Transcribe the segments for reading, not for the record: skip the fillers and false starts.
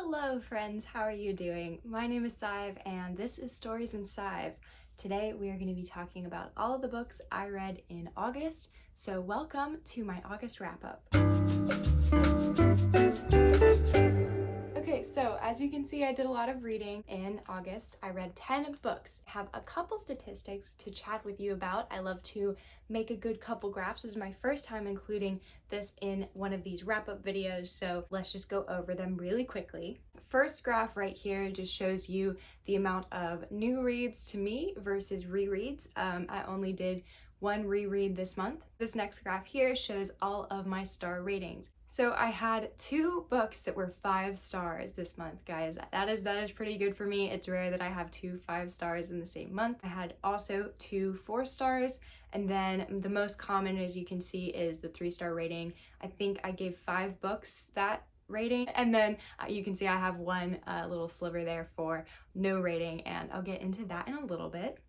Hello friends, how are you doing? My name is Sive and this is Stories in Sive. Today we are going to be talking about all of the books I read in August, so welcome to my August wrap-up. Okay, so as you can see, I did a lot of reading in August. I read 10 books. I have a couple statistics to chat with you about. I love to make a good couple graphs. This is my first time including this in one of these wrap-up videos, so let's just go over them really quickly. First graph right here just shows you the amount of new reads to me versus rereads. I only did one reread this month. This next graph here shows all of my star ratings. So I had 2 books that were 5 stars this month, guys. That is pretty good for me. It's rare that I have 2 5 stars in the same month. I had also 2 4 stars, and then the most common, as you can see, is the 3-star rating. I think I gave 5 books that rating, and then you can see I have one little sliver there for no rating, and I'll get into that in a little bit.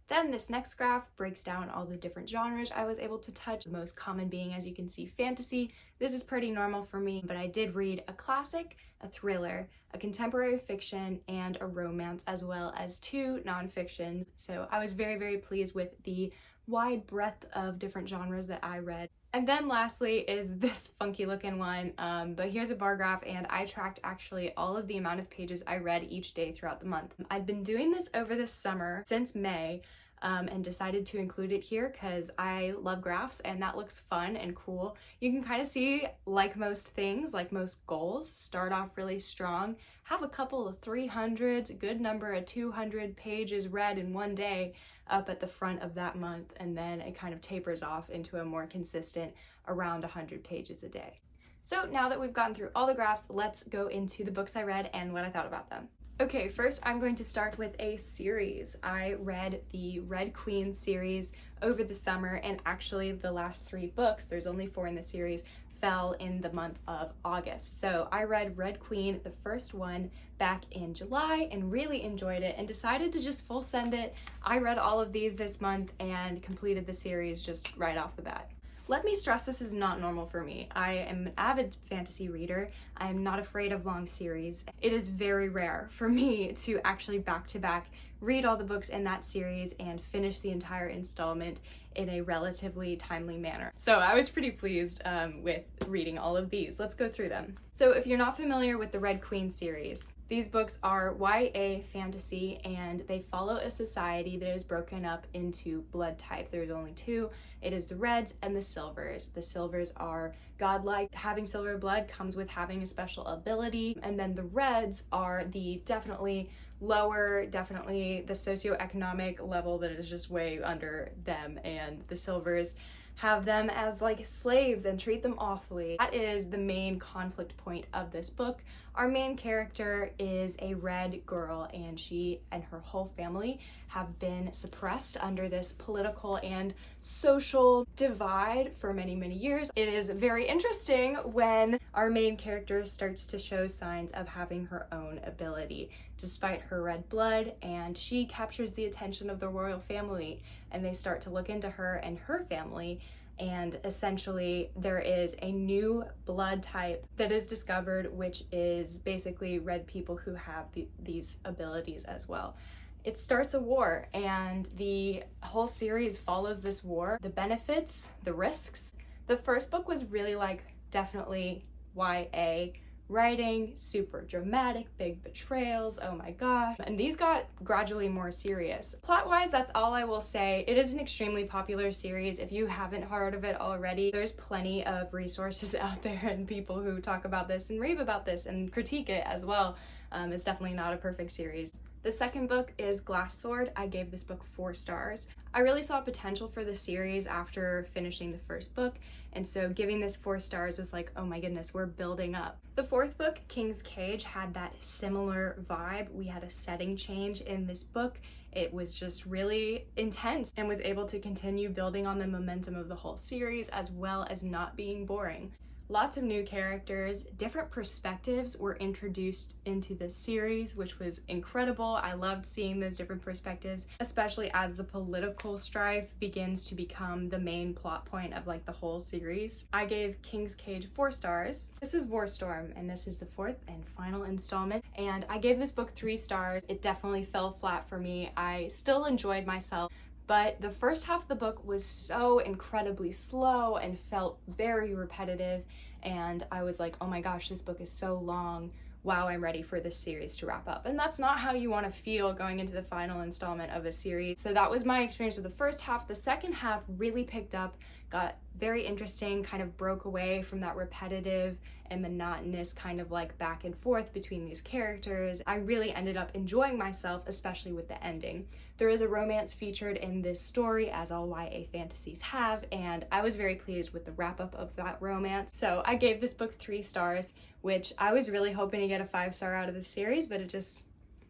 Then this next graph breaks down all the different genres I was able to touch, the most common being, as you can see, fantasy. This is pretty normal for me, but I did read a classic, a thriller, a contemporary fiction, and a romance, as well as 2 nonfictions. So I was very, very pleased with the wide breadth of different genres that I read. And then lastly is this funky looking one, but here's a bar graph, and I tracked actually all of the amount of pages I read each day throughout the month. I've been doing this over the summer since May, and decided to include it here because I love graphs and that looks fun and cool. You can kind of see, like most things, like most goals, start off really strong, have a couple of 300s, a good number of 200 pages read in one day up at the front of that month, and then it kind of tapers off into a more consistent around 100 pages a day. So now that we've gotten through all the graphs, let's go into the books I read and what I thought about them. Okay, first I'm going to start with a series. I read the Red Queen series over the summer, and actually the last 3 books, there's only 4 in the series, fell in the month of August. So I read Red Queen, the first one, back in July and really enjoyed it and decided to just full send it. I read all of these this month and completed the series just right off the bat. Let me stress, this is not normal for me. I am an avid fantasy reader. I am not afraid of long series. It is very rare for me to actually back-to-back read all the books in that series and finish the entire installment in a relatively timely manner. So I was pretty pleased with reading all of these. Let's go through them. So if you're not familiar with the Red Queen series, these books are YA fantasy, and they follow a society that is broken up into blood type. There's only 2. It is the Reds and the Silvers. The Silvers are godlike. Having silver blood comes with having a special ability, and then the Reds are the definitely lower, definitely the socioeconomic level that is just way under them, and the Silvers have them as like slaves and treat them awfully. That is the main conflict point of this book. Our main character is a red girl, and she and her whole family have been suppressed under this political and social divide for many, many years. It is very interesting when our main character starts to show signs of having her own ability despite her red blood, and she captures the attention of the royal family, and they start to look into her and her family, and essentially there is a new blood type that is discovered, which is basically red people who have these abilities as well. It starts a war, and the whole series follows this war, the benefits, the risks. The first book was really like definitely YA writing, super dramatic, big betrayals, oh my gosh. And these got gradually more serious. Plot-wise, that's all I will say. It is an extremely popular series. If you haven't heard of it already, there's plenty of resources out there and people who talk about this and rave about this and critique it as well. It's definitely not a perfect series. The second book is Glass Sword. I gave this book 4 stars. I really saw potential for the series after finishing the first book, and so giving this 4 stars was like, oh my goodness, we're building up. The 4th book, King's Cage, had that similar vibe. We had a setting change in this book. It was just really intense and was able to continue building on the momentum of the whole series, as well as not being boring. Lots of new characters, different perspectives were introduced into this series, which was incredible. I loved seeing those different perspectives, especially as the political strife begins to become the main plot point of like the whole series. I gave King's Cage 4 stars. This is War Storm, and this is the fourth and final installment, and I gave this book 3 stars. It definitely fell flat for me. I still enjoyed myself, but the first half of the book was so incredibly slow and felt very repetitive, and I was like, oh my gosh, this book is so long. Wow, I'm ready for this series to wrap up. And that's not how you want to feel going into the final installment of a series. So that was my experience with the first half. The second half really picked up, got very interesting, kind of broke away from that repetitive and monotonous kind of like back and forth between these characters. I really ended up enjoying myself, especially with the ending. There is a romance featured in this story, as all YA fantasies have, and I was very pleased with the wrap up of that romance. So I gave this book 3 stars, which I was really hoping to get a 5-star out of the series, but it just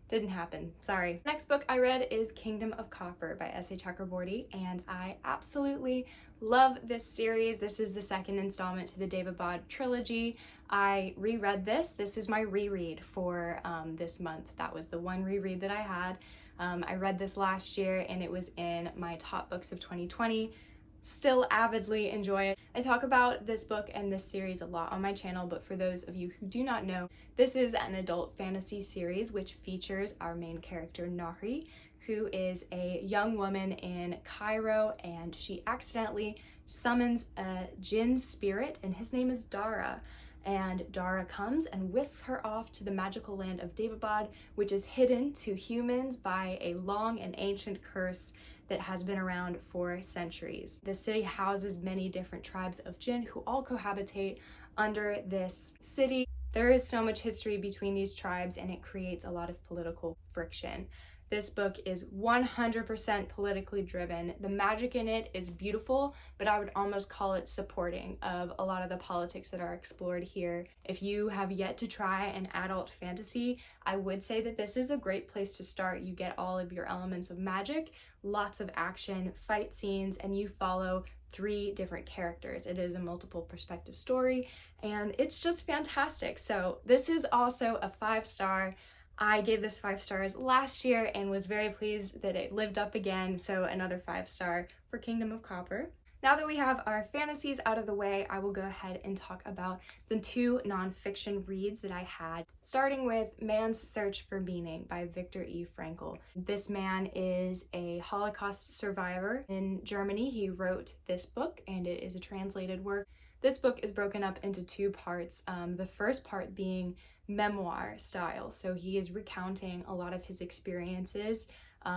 didn't happen. Sorry. Next book I read is Kingdom of Copper by S.A. Chakraborty, and I absolutely love this series. This is the second installment to the David trilogy. I reread this. This is my reread for this month. That was the one reread that I had. I read this last year and it was in my top books of 2020. Still avidly enjoy it. I talk about this book and this series a lot on my channel, but for those of you who do not know, this is an adult fantasy series which features our main character Nahri, who is a young woman in Cairo, and she accidentally summons a jinn spirit, and his name is Dara. And Dara comes and whisks her off to the magical land of Daevabad, which is hidden to humans by a long and ancient curse that has been around for centuries. The city houses many different tribes of jinn who all cohabitate under this city. There is so much history between these tribes, and it creates a lot of political friction. This book is 100% politically driven. The magic in it is beautiful, but I would almost call it supporting of a lot of the politics that are explored here. If you have yet to try an adult fantasy, I would say that this is a great place to start. You get all of your elements of magic, lots of action, fight scenes, and you follow 3 different characters. It is a multiple perspective story, and it's just fantastic. So this is also a 5-star. I gave this 5 stars last year and was very pleased that it lived up again, so another 5-star for Kingdom of Copper. Now that we have our fantasies out of the way, I will go ahead and talk about the 2 nonfiction reads that I had, starting with Man's Search for Meaning by Viktor E. Frankl. This man is a Holocaust survivor in Germany. He wrote this book, and it is a translated work. This book is broken up into 2 parts, the first part being memoir style. So he is recounting a lot of his experiences,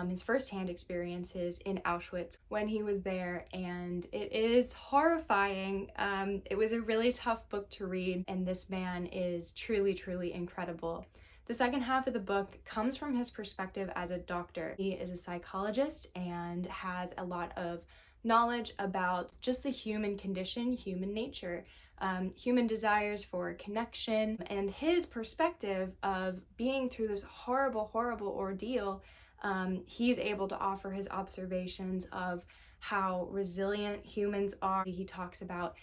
his firsthand experiences in Auschwitz when he was there, and it is horrifying. It was a really tough book to read, and this man is truly, truly incredible. The second half of the book comes from his perspective as a doctor. He is a psychologist and has a lot of knowledge about just the human condition, human nature, human desires for connection, and his perspective of being through this horrible, horrible ordeal. He's able to offer his observations of how resilient humans are. He talks about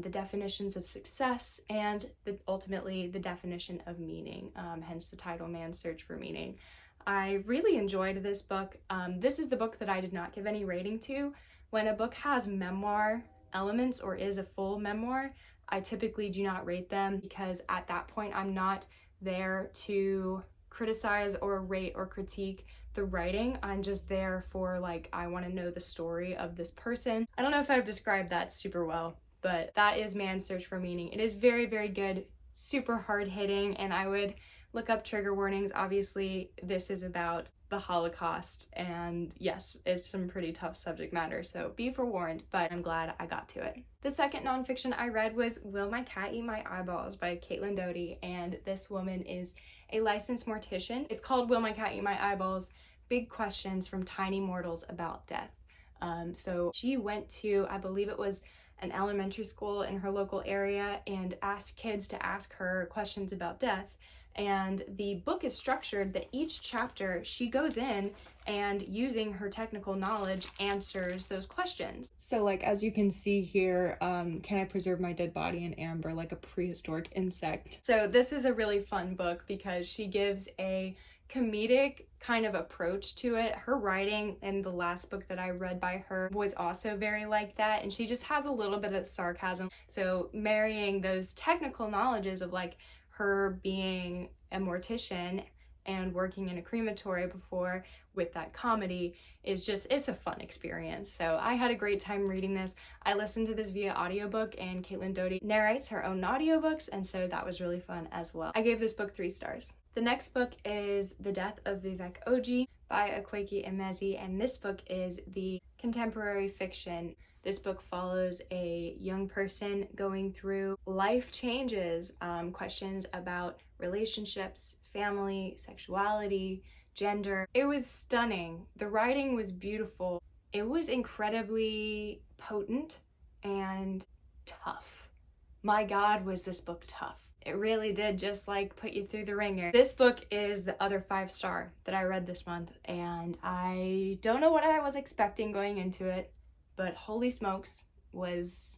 the definitions of success and ultimately the definition of meaning, hence the title Man's Search for Meaning. I really enjoyed this book. This is the book that I did not give any rating to. When a book has memoir elements or is a full memoir, I typically do not rate them, because at that point I'm not there to criticize or rate or critique the writing. I'm just there for, like, I want to know the story of this person. I don't know if I've described that super well, but that is Man's Search for Meaning. It is very, very good, super hard hitting, and I would look up trigger warnings. Obviously, this is about the Holocaust, and yes, it's some pretty tough subject matter, so be forewarned, but I'm glad I got to it. The second nonfiction I read was Will My Cat Eat My Eyeballs by Caitlin Doty, and this woman is a licensed mortician. It's called Will My Cat Eat My Eyeballs? Big Questions from Tiny Mortals About Death. So she went to, I believe it was an elementary school in her local area, and asked kids to ask her questions about death. And the book is structured that each chapter she goes in and using her technical knowledge answers those questions. So like, as you can see here, can I preserve my dead body in amber like a prehistoric insect? So this is a really fun book because she gives a comedic kind of approach to it. Her writing in the last book that I read by her was also very like that, and she just has a little bit of sarcasm. So marrying those technical knowledges of like her being a mortician and working in a crematory before with that comedy is just, it's a fun experience. So I had a great time reading this. I listened to this via audiobook, and Caitlin Doty narrates her own audiobooks, and so that was really fun as well. I gave this book 3 stars. The next book is The Death of Vivek Ogee by Akwaeke Emezi, and this book is the contemporary fiction. This book follows a young person going through life changes, questions about relationships, family, sexuality, gender. It was stunning. The writing was beautiful. It was incredibly potent and tough. My God, was this book tough. It really did just like put you through the ringer. This book is the other 5-star that I read this month, and I don't know what I was expecting going into it, but holy smokes, was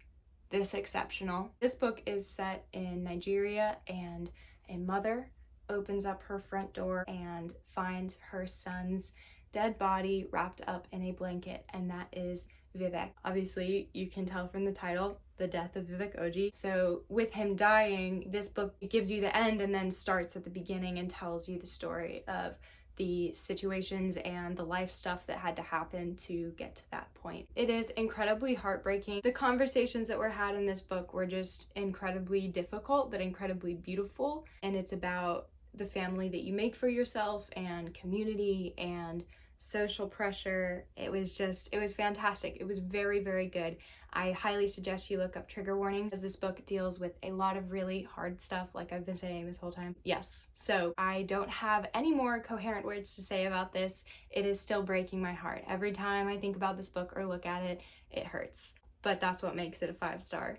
this exceptional. This book is set in Nigeria, and a mother opens up her front door and finds her son's dead body wrapped up in a blanket, and that is Vivek. Obviously, you can tell from the title, The Death of Vivek Ogee. So with him dying, this book gives you the end and then starts at the beginning and tells you the story of the situations and the life stuff that had to happen to get to that point. It is incredibly heartbreaking. The conversations that were had in this book were just incredibly difficult, but incredibly beautiful. And it's about the family that you make for yourself and community and social pressure. It was fantastic. It was very, very good. I highly suggest you look up trigger warnings, as this book deals with a lot of really hard stuff, like I've been saying this whole time. Yes, so I don't have any more coherent words to say about this. It is still breaking my heart. Every time I think about this book or look at it, it hurts. But that's what makes it a 5-star.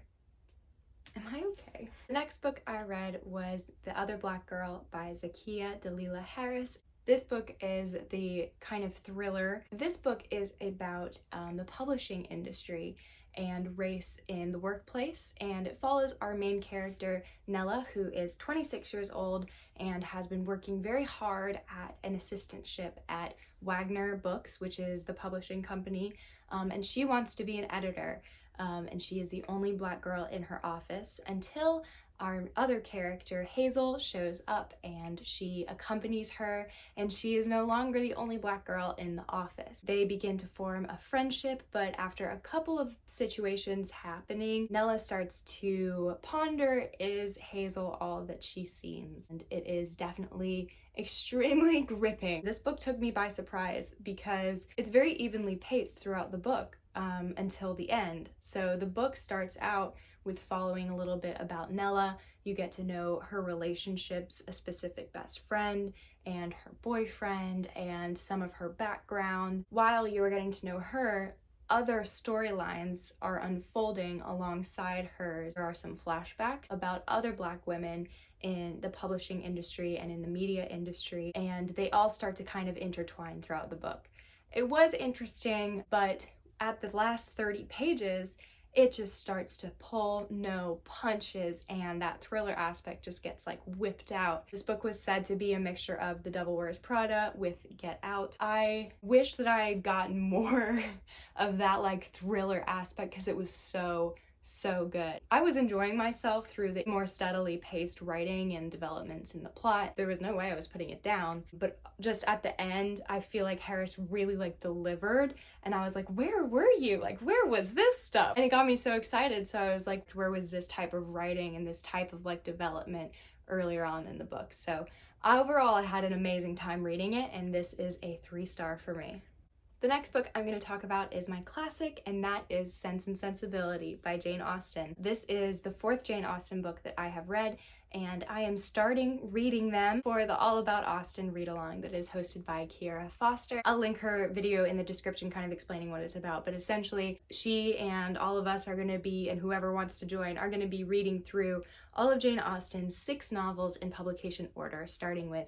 Am I okay? The next book I read was The Other Black Girl by Zakiya Dalila Harris. This book is the kind of thriller. This book is about the publishing industry and race in the workplace, and it follows our main character, Nella, who is 26 years old and has been working very hard at an assistantship at Wagner Books, which is the publishing company, and she wants to be an editor. And she is the only Black girl in her office until our other character, Hazel, shows up, and she accompanies her, and she is no longer the only Black girl in the office. They begin to form a friendship, but after a couple of situations happening, Nella starts to ponder, is Hazel all that she seems? And it is definitely extremely gripping. This book took me by surprise because it's very evenly paced throughout the book until the end. So the book starts out with following a little bit about Nella. You get to know her relationships, a specific best friend and her boyfriend, and some of her background. While you are getting to know her, other storylines are unfolding alongside hers. There are some flashbacks about other Black women in the publishing industry and in the media industry, and they all start to kind of intertwine throughout the book. It was interesting, but at the last 30 pages, it just starts to pull no punches, and that thriller aspect just gets like whipped out. This book was said to be a mixture of The Devil Wears Prada with Get Out. I wish that I had gotten more of that like thriller aspect because it was so good. I was enjoying myself through the more steadily paced writing and developments in the plot. There was no way I was putting it down, but just at the end, I feel like Harris really like delivered, and I was like, where were you? Like, where was this stuff? And it got me so excited. So I was like, where was this type of writing and this type of like development earlier on in the book? So overall, I had an amazing time reading it, and this is a 3-star for me. The next book I'm going to talk about is my classic, and that is Sense and Sensibility by Jane Austen. This is the 4th Jane Austen book that I have read, and I am starting reading them for the All About Austen read-along that is hosted by Kiera Foster. I'll link her video in the description kind of explaining what it's about, but essentially she and all of us are going to be, and whoever wants to join, are going to be reading through all of Jane Austen's 6 novels in publication order, starting with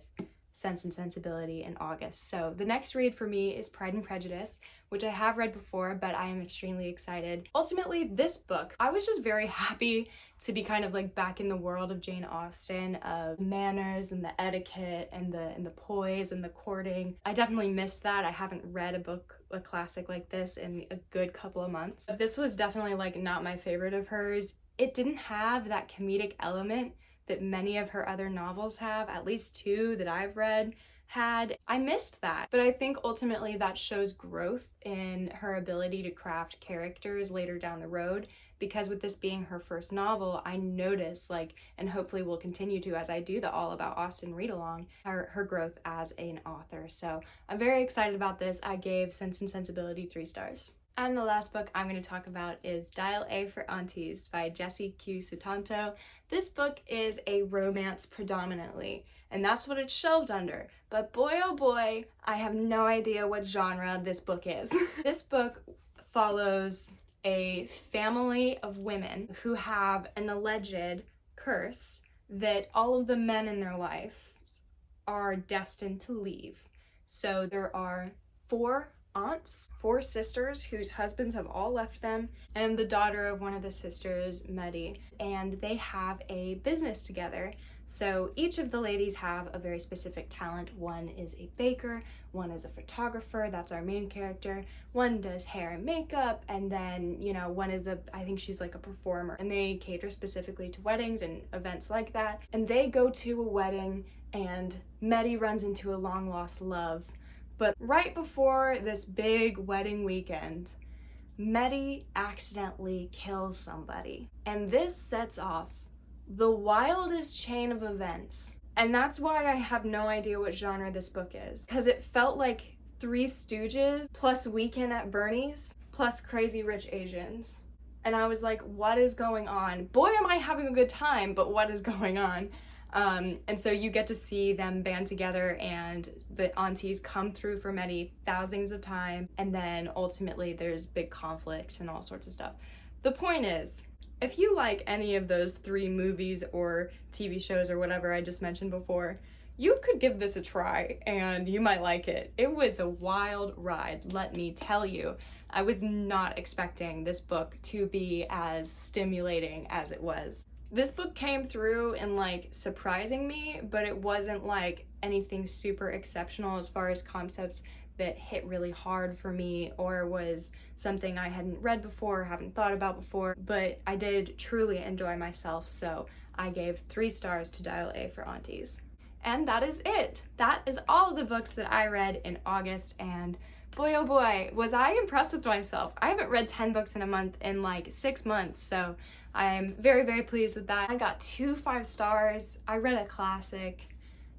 Sense and Sensibility in August. So the next read for me is Pride and Prejudice, which I have read before, but I am extremely excited. Ultimately, this book, I was just very happy to be kind of like back in the world of Jane Austen, of manners and the etiquette and the poise and the courting. I definitely missed that. I haven't read a classic like this in a good couple of months. But this was definitely like not my favorite of hers. It didn't have that comedic element that many of her other novels have, at least two that I've read had. I missed that, but I think ultimately that shows growth in her ability to craft characters later down the road, because with this being her first novel, I notice, like, and hopefully will continue to as I do the All About Austen read along, her growth as an author. So I'm very excited about this. I gave Sense and Sensibility 3 stars. And the last book I'm going to talk about is Dial A for Aunties by Jessie Q. Sutanto. This book is a romance predominantly, and that's what it's shelved under. But boy oh boy, I have no idea what genre this book is. This book follows a family of women who have an alleged curse that all of the men in their life are destined to leave. So there are 4 aunts, 4 sisters whose husbands have all left them, and the daughter of one of the sisters, Meddy, and they have a business together. So each of the ladies have a very specific talent. One is a baker, one is a photographer, that's our main character, one does hair and makeup, and then, you know, one is I think she's like a performer, and they cater specifically to weddings and events like that. And they go to a wedding, and Meddy runs into a long lost love. But right before this big wedding weekend, Meddy accidentally kills somebody. And this sets off the wildest chain of events. And that's why I have no idea what genre this book is. Because it felt like Three Stooges plus Weekend at Bernie's plus Crazy Rich Asians. And I was like, what is going on? Boy, am I having a good time, but what is going on? And so you get to see them band together, and the aunties come through for Meddy thousands of times, and then ultimately there's big conflicts and all sorts of stuff. The point is, if you like any of those 3 movies or TV shows or whatever I just mentioned before, you could give this a try and you might like it. It was a wild ride, let me tell you. I was not expecting this book to be as stimulating as it was. This book came through in like surprising me, but it wasn't like anything super exceptional as far as concepts that hit really hard for me or was something I hadn't read before or haven't thought about before, but I did truly enjoy myself, so I gave 3 stars to Dial A for Aunties. And that is it. That is all of the books that I read in August, and boy oh boy, was I impressed with myself. I haven't read 10 books in a month in like 6 months, so I'm very, very pleased with that. I got 2 5 stars. I read a classic.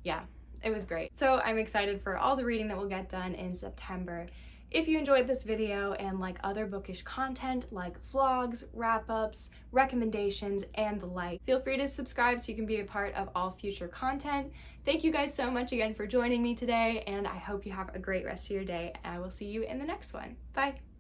Yeah, it was great. So I'm excited for all the reading that will get done in September. If you enjoyed this video and like other bookish content like vlogs, wrap-ups, recommendations, and the like, feel free to subscribe so you can be a part of all future content. Thank you guys so much again for joining me today, and I hope you have a great rest of your day. I will see you in the next one. Bye!